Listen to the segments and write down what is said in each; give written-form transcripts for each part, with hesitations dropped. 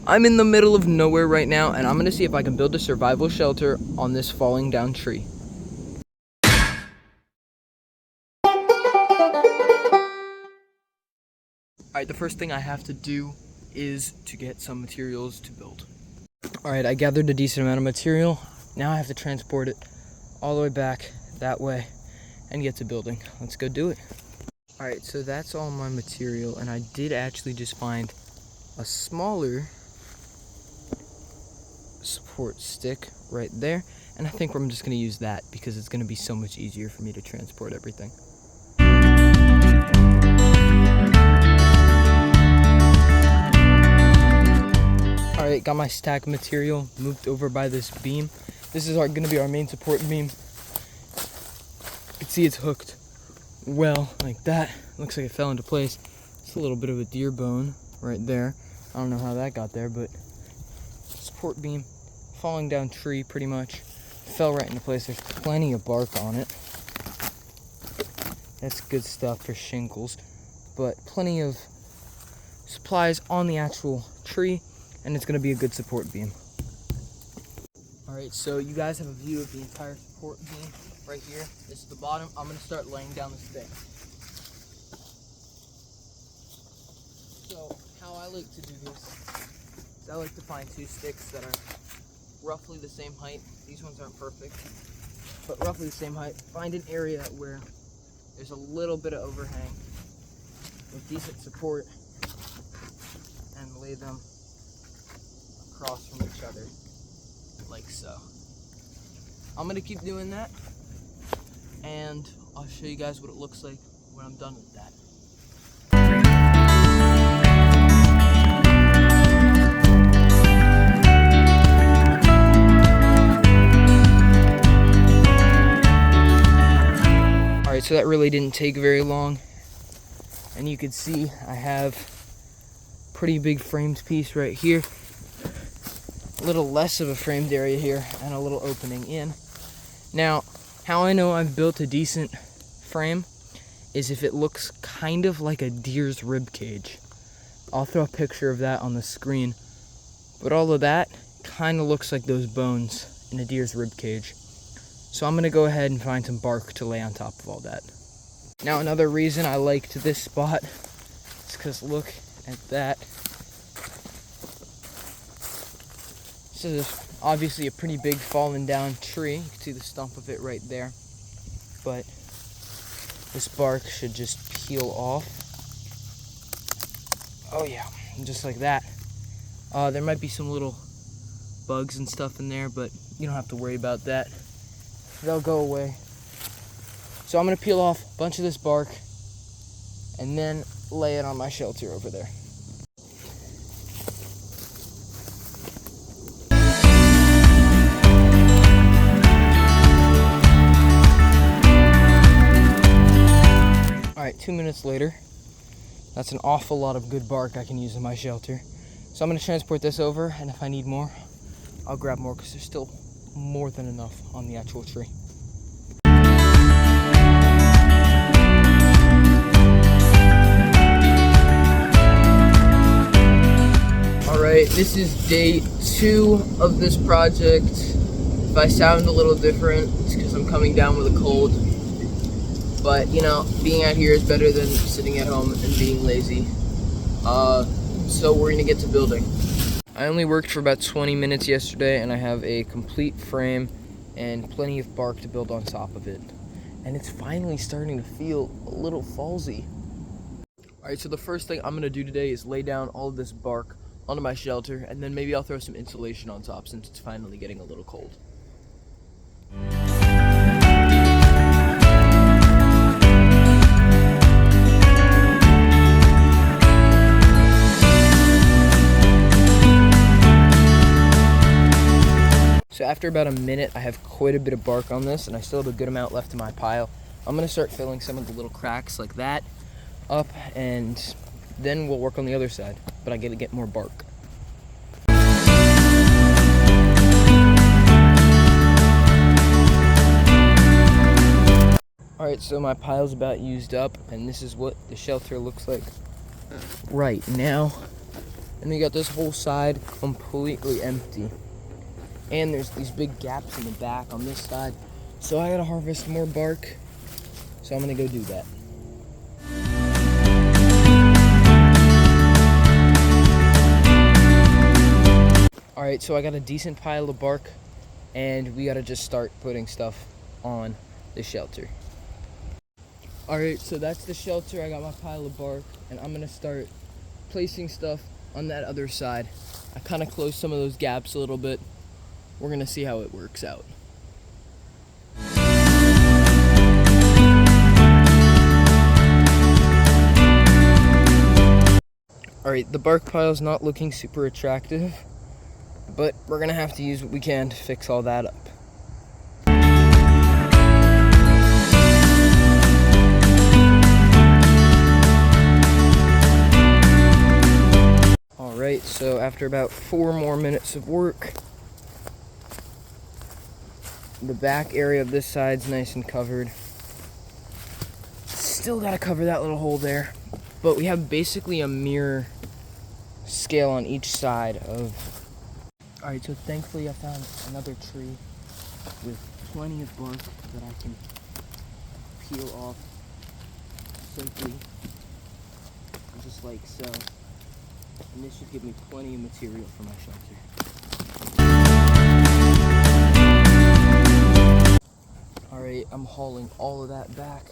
I'm in the middle of nowhere right now, and I'm gonna see if I can build a survival shelter on this falling down tree. Alright, the first thing I have to do is to get some materials to build. Alright, I gathered a decent amount of material. Now I have to transport it all the way back that way and get to building. Let's go do it. Alright, so that's all my material, and I did actually just find a smaller support stick right there, and I think I'm just going to use that because it's going to be so much easier for me to transport everything. Alright, got my stack of material moved over by this beam. This is going to be our main support beam. You can see it's hooked well like that. Looks like it fell into place. It's a little bit of a deer bone right there. I don't know how that got there, but support beam, falling down tree pretty much. Fell right into place. There's plenty of bark on it. That's good stuff for shingles, but plenty of supplies on the actual tree, and it's going to be a good support beam. Alright, so you guys have a view of the entire support beam right here. This is the bottom. I'm going to start laying down the stick. So how I like to do this is I like to find two sticks that are roughly the same height. These ones aren't perfect, but roughly the same height. Find an area where there's a little bit of overhang with decent support and lay them across from each other like so. I'm gonna keep doing that, and I'll show you guys what it looks like when I'm done with that. Alright, so that really didn't take very long, and you can see I have a pretty big framed piece right here, a little less of a framed area here, and a little opening in. Now, how I know I've built a decent frame is if it looks kind of like a deer's rib cage. I'll throw a picture of that on the screen, but all of that kind of looks like those bones in a deer's rib cage. So I'm gonna go ahead and find some bark to lay on top of all that. Now, another reason I liked this spot is because look at that. This is obviously a pretty big fallen down tree. You can see the stump of it right there. But this bark should just peel off. Oh yeah, just like that. There might be some little bugs and stuff in there, but you don't have to worry about that. They'll go away. So I'm gonna peel off a bunch of this bark and then lay it on my shelter over there. Alright, 2 minutes later. That's an awful lot of good bark I can use in my shelter. So I'm gonna transport this over, and if I need more, I'll grab more because there's still more than enough on the actual tree. Alright, this is day 2 of this project. If I sound a little different, it's because I'm coming down with a cold. But, you know, being out here is better than sitting at home and being lazy. So we're gonna get to building. I only worked for about 20 minutes yesterday, and I have a complete frame and plenty of bark to build on top of it. And it's finally starting to feel a little fallsy. Alright, so the first thing I'm gonna do today is lay down all of this bark onto my shelter, and then maybe I'll throw some insulation on top since it's finally getting a little cold. So after about a minute, I have quite a bit of bark on this, and I still have a good amount left in my pile. I'm gonna start filling some of the little cracks like that up, and then we'll work on the other side, but I gotta get more bark. Alright, so my pile's about used up, and this is what the shelter looks like right now. And we got this whole side completely empty. And there's these big gaps in the back on this side. So I gotta harvest more bark. So I'm gonna go do that. Alright, so I got a decent pile of bark, and we gotta just start putting stuff on the shelter. Alright, so that's the shelter. I got my pile of bark, and I'm gonna start placing stuff on that other side. I kind of closed some of those gaps a little bit. We're gonna see how it works out. Alright, the bark pile is not looking super attractive, but we're gonna have to use what we can to fix all that up. Alright, so after about 4 more minutes of work, the back area of this side's nice and covered. Still gotta cover that little hole there, but we have basically a mirror scale on each side of... Alright, so thankfully I found another tree with plenty of bark that I can peel off simply, just like so. And this should give me plenty of material for my shelter. Alright, I'm hauling all of that back.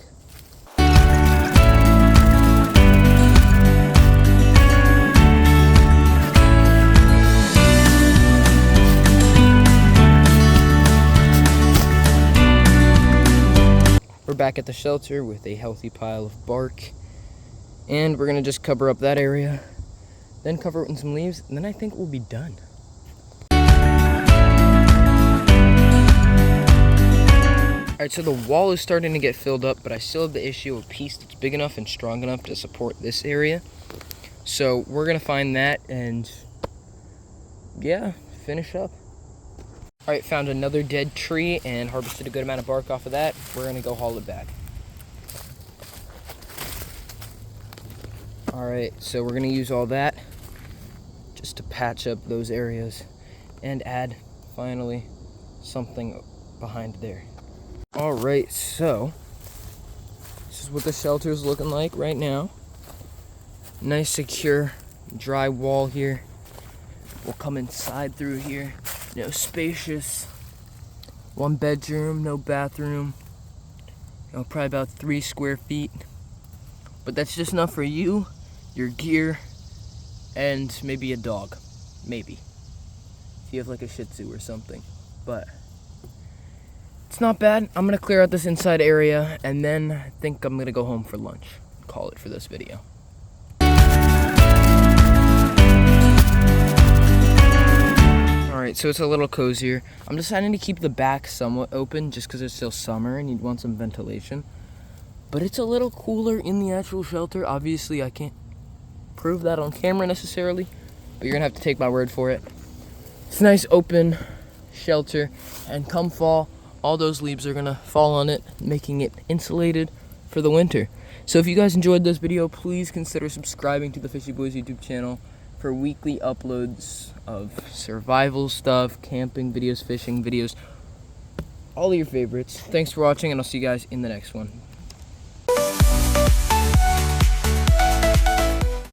We're back at the shelter with a healthy pile of bark, and we're gonna just cover up that area, then cover it with some leaves, and then I think we'll be done. Alright, so the wall is starting to get filled up, but I still have the issue of a piece that's big enough and strong enough to support this area. So we're gonna find that and yeah, finish up. Alright, found another dead tree and harvested a good amount of bark off of that. We're gonna go haul it back. Alright, so we're gonna use all that just to patch up those areas and add, finally, something behind there. Alright, so this is what the shelter is looking like right now. Nice, secure, dry wall here. We'll come inside through here. You know, spacious. 1 bedroom, no bathroom. You know, probably about 3 square feet. But that's just enough for you, your gear, and maybe a dog. Maybe. If you have like a Shih Tzu or something. But it's not bad. I'm gonna clear out this inside area, and then I think I'm gonna go home for lunch. Call it for this video. Alright, so it's a little cozier. I'm deciding to keep the back somewhat open just because it's still summer and you'd want some ventilation. But it's a little cooler in the actual shelter. Obviously, I can't prove that on camera necessarily, but you're gonna have to take my word for it. It's a nice open shelter, and come fall, all those leaves are gonna fall on it, making it insulated for the winter. So if you guys enjoyed this video, please consider subscribing to the Fishy Boys YouTube channel for weekly uploads of survival stuff, camping videos, fishing videos, all of your favorites. Thanks for watching, and I'll see you guys in the next one.